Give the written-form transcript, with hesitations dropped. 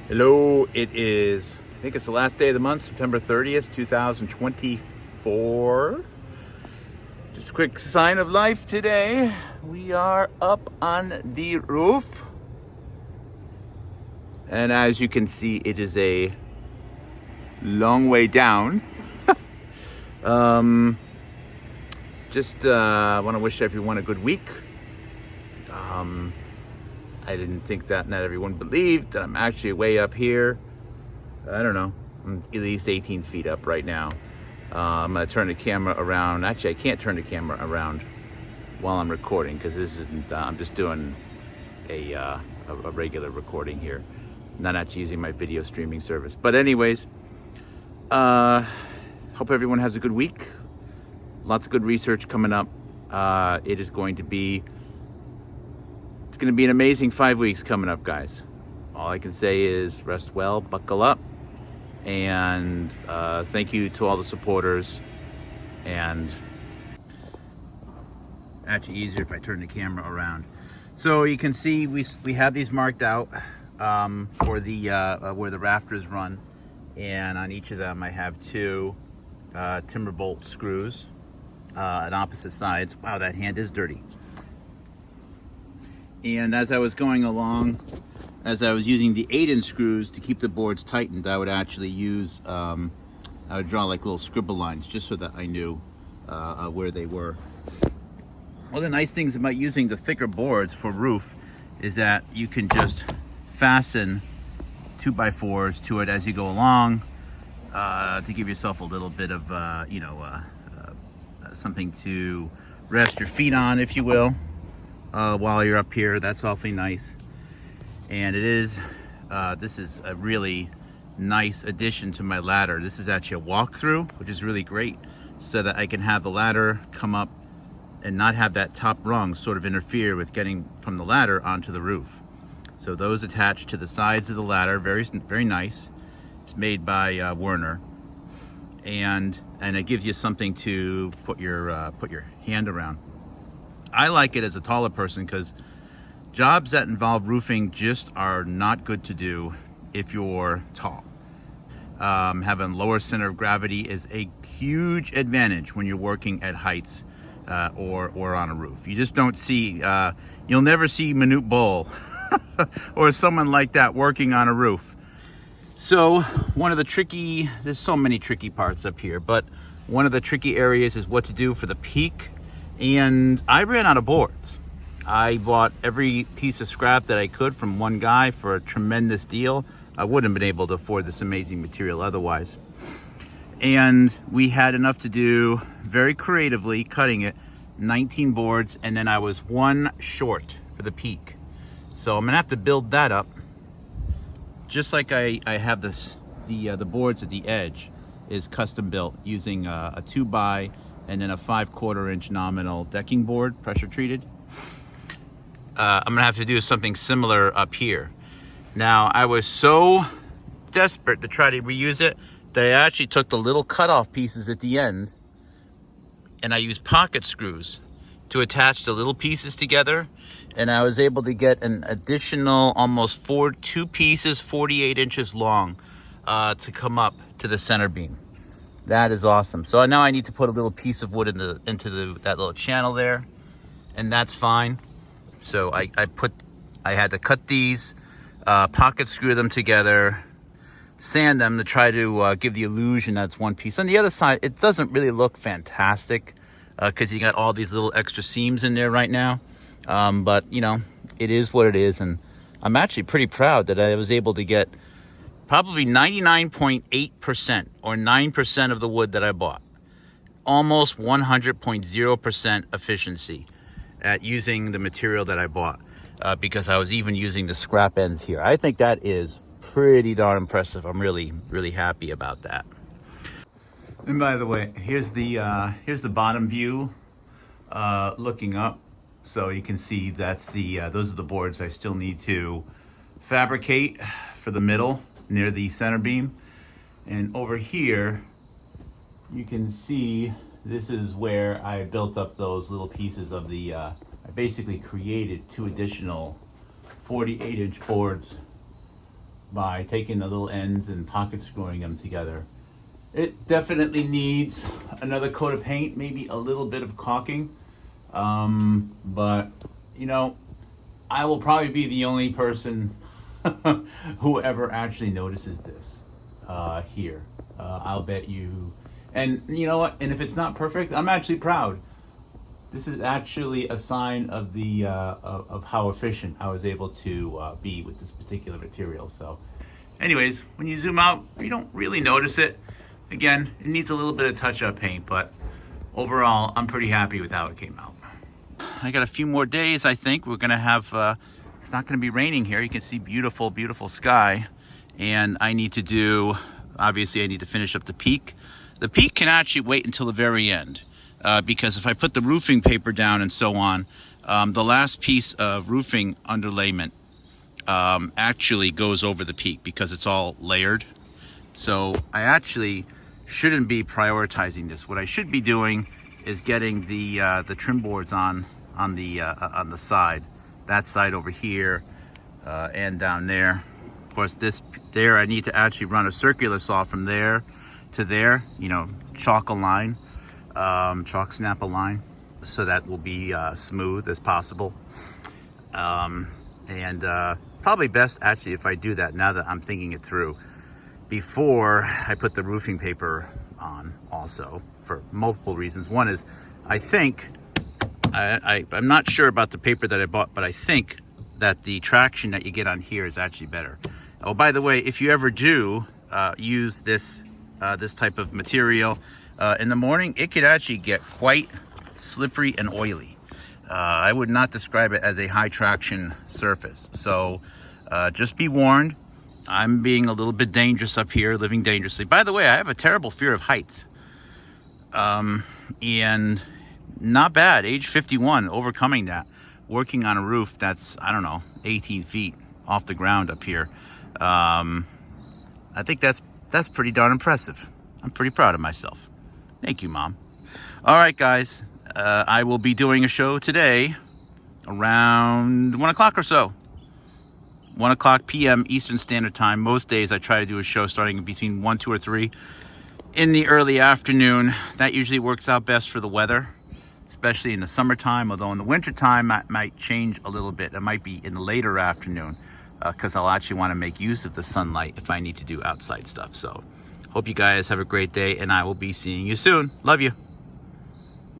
Hello, it is, I think it's the last day of the month, September 30th, 2024. Just a quick sign of life today. We are up on the roof. And as you can see, it is a long way down. Just want to wish everyone a good week. I didn't think that not everyone believed that I'm actually way up here. I don't know. I'm at least 18 feet up right now. I'm gonna turn the camera around. Actually, I can't turn the camera around while I'm recording because this isn't. I'm just doing a regular recording here, not actually using my video streaming service. But anyways, hope everyone has a good week. Lots of good research coming up. It is going to be. It's going to be an amazing 5 weeks coming up, guys. All I can say is rest well, buckle up, and thank you to all the supporters. And actually easier if I turn the camera around. So you can see we have these marked out for the where the rafters run, and on each of them I have two timber bolt screws on opposite sides. Wow, that hand is dirty. And as I was going along, as I was using the 8-inch screws to keep the boards tightened, I would actually use, I would draw like little scribble lines just so that I knew where they were. One of the nice things about using the thicker boards for roof is that you can just fasten 2x4s to it as you go along to give yourself a little bit of, something to rest your feet on, if you will. While you're up here. That's awfully nice. And it is, this is a really nice addition to my ladder. This is actually a walkthrough, which is really great, so that I can have the ladder come up and not have that top rung sort of interfere with getting from the ladder onto the roof. So those attach to the sides of the ladder, very, very nice. It's made by Werner, and it gives you something to put your hand around. I like it as a taller person because jobs that involve roofing just are not good to do if you're tall. Having lower center of gravity is a huge advantage when you're working at heights or on a roof. You just don't see, you'll never see Manute Bol or someone like that working on a roof. So there's so many tricky parts up here, but one of the tricky areas is what to do for the peak. And I ran out of boards. I bought every piece of scrap that I could from one guy for a tremendous deal. I wouldn't have been able to afford this amazing material otherwise. And we had enough to do, very creatively, cutting it, 19 boards, and then I was one short for the peak. So I'm gonna have to build that up. Just like I have this, the boards at the edge is custom built using a 2x and then a 5/4 inch nominal decking board, pressure treated. I'm gonna have to do something similar up here. Now, I was so desperate to try to reuse it that I actually took the little cutoff pieces at the end and I used pocket screws to attach the little pieces together, and I was able to get an additional almost two pieces 48 inches long to come up to the center beam. That is awesome. So now I need to put a little piece of wood into that little channel there, and that's fine. So I had to cut these, pocket screw them together, sand them to try to give the illusion that's one piece. On the other side, it doesn't really look fantastic because you got all these little extra seams in there right now. But you know, it is what it is, and I'm actually pretty proud that I was able to get probably 99.8% or 9% of the wood that I bought. Almost 100.0% efficiency at using the material that I bought because I was even using the scrap ends here. I think that is pretty darn impressive. I'm really, really happy about that. And by the way, here's the bottom view looking up. So you can see that's those are the boards I still need to fabricate for the middle near the center beam. And over here you can see this is where I built up those little pieces of the I basically created two additional 48-inch boards by taking the little ends and pocket screwing them together. It definitely needs another coat of paint, maybe a little bit of caulking. But you know, I will probably be the only person who ever actually notices this here. I'll bet you. And you know what? And if it's not perfect, I'm actually proud. This is actually a sign of the of how efficient I was able to be with this particular material. So anyways, when you zoom out, you don't really notice it. Again, it needs a little bit of touch-up paint, but overall, I'm pretty happy with how it came out. I got a few more days, I think. We're gonna have, it's not gonna be raining here. You can see beautiful, beautiful sky. And I need to do, obviously I need to finish up the peak. The peak can actually wait until the very end. Because if I put the roofing paper down and so on, the last piece of roofing underlayment actually goes over the peak because it's all layered. So I actually shouldn't be prioritizing this. What I should be doing is getting the trim boards on the side, that side over here, and down there. Of course, there I need to actually run a circular saw from there to there. You know, chalk a line, chalk snap a line, so that will be smooth as possible. And probably best actually if I do that now that I'm thinking it through, before I put the roofing paper on, also for multiple reasons. One is, I think, I'm not sure about the paper that I bought, but I think that the traction that you get on here is actually better. Oh, by the way, if you ever do use this type of material in the morning, it could actually get quite slippery and oily. I would not describe it as a high traction surface. So just be warned. I'm being a little bit dangerous up here, living dangerously. By the way, I have a terrible fear of heights. And not bad, age 51, overcoming that. Working on a roof that's, I don't know, 18 feet off the ground up here. I think that's pretty darn impressive. I'm pretty proud of myself. Thank you, Mom. All right, guys. I will be doing a show today around 1 o'clock or so. 1 o'clock p.m. Eastern Standard Time. Most days I try to do a show starting between 1, 2, or 3 in the early afternoon. That usually works out best for the weather, especially in the summertime, although in the wintertime that might change a little bit. It might be in the later afternoon because I'll actually want to make use of the sunlight if I need to do outside stuff. So hope you guys have a great day, and I will be seeing you soon. Love you.